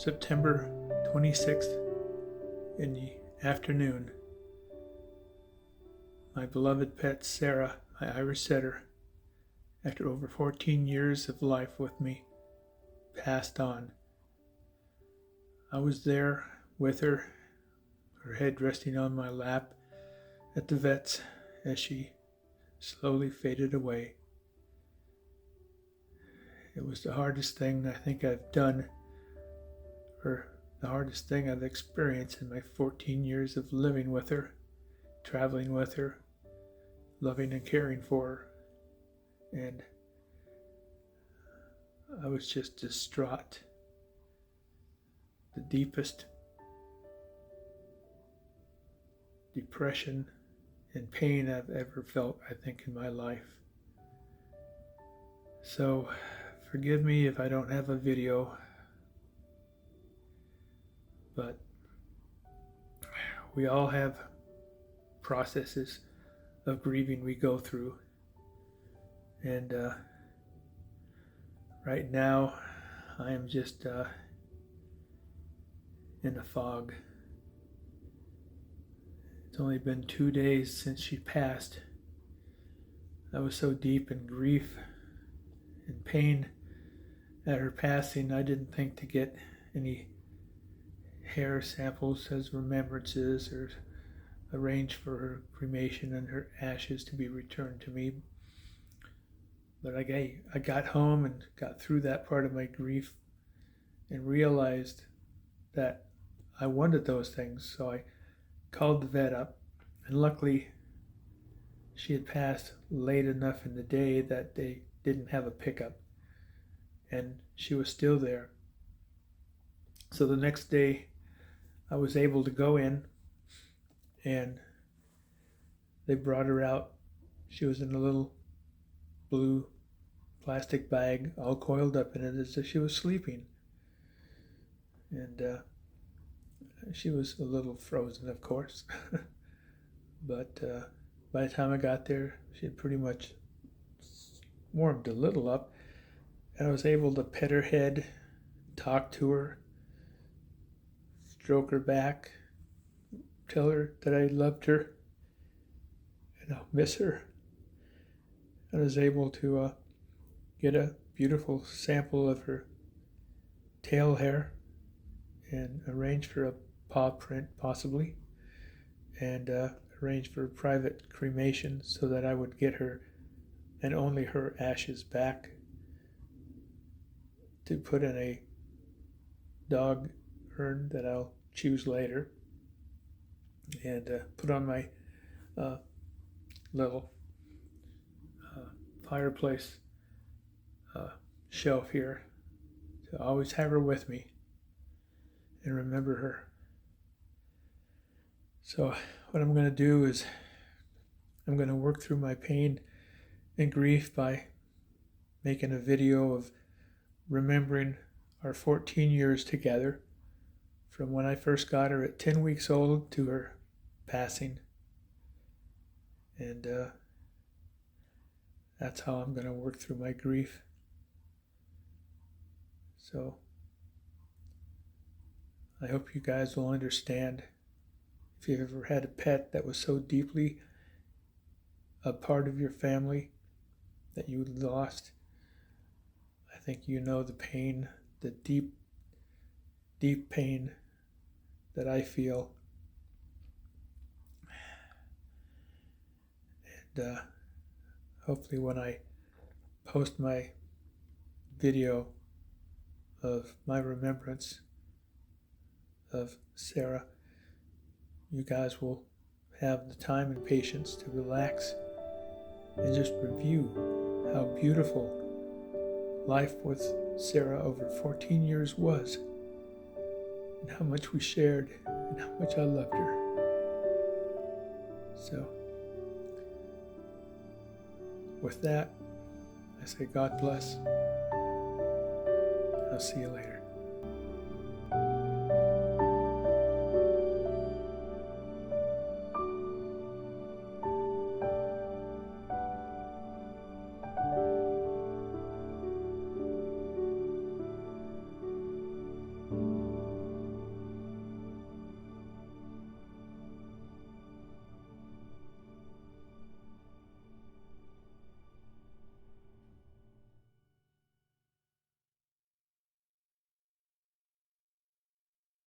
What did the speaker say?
September 26th in the afternoon. My beloved pet Sara, my Irish setter, after over 14 years of life with me, passed on. I was there with her, her head resting on my lap at the vet's as she slowly faded away. It was the hardest thing I think I've done, or the hardest thing I've experienced in my 14 years of living with her, traveling with her, loving and caring for her. And I was just distraught. The deepest depression and pain I've ever felt, I think, in my life. So forgive me if I don't have a video, but we all have processes of grieving we go through. And right now, I am just in a fog. It's only been 2 days since she passed. I was so deep in grief and pain at her passing, I didn't think to get any hair samples as remembrances or arrange for her cremation and her ashes to be returned to me. But I got home and got through that part of my grief and realized that I wanted those things. So I called the vet up, and luckily she had passed late enough in the day that they didn't have a pickup, and she was still there. So the next day I was able to go in, and they brought her out. She was in a little blue plastic bag, all coiled up in it as if she was sleeping. And she was a little frozen, of course. But by the time I got there, she had pretty much warmed a little up, and I was able to pet her head, talk to her, stroke her back, tell her that I loved her and I'll miss her. I was able to get a beautiful sample of her tail hair and arrange for a paw print possibly, and arrange for a private cremation so that I would get her and only her ashes back to put in a dog urn that I'll choose later, and put on my little fireplace shelf here to always have her with me and remember her. So what I'm going to do is I'm going to work through my pain and grief by making a video of remembering our 14 years together, from when I first got her at 10 weeks old to her passing. And that's how I'm going to work through my grief. So I hope you guys will understand. If you've ever had a pet that was so deeply a part of your family that you lost, I think you know the pain, the deep, deep pain that I feel. And hopefully when I post my video of my remembrance of Sara, you guys will have the time and patience to relax and just review how beautiful life with Sara over 14 years was, and how much we shared, and how much I loved her. So, with that, I say God bless. I'll see you later.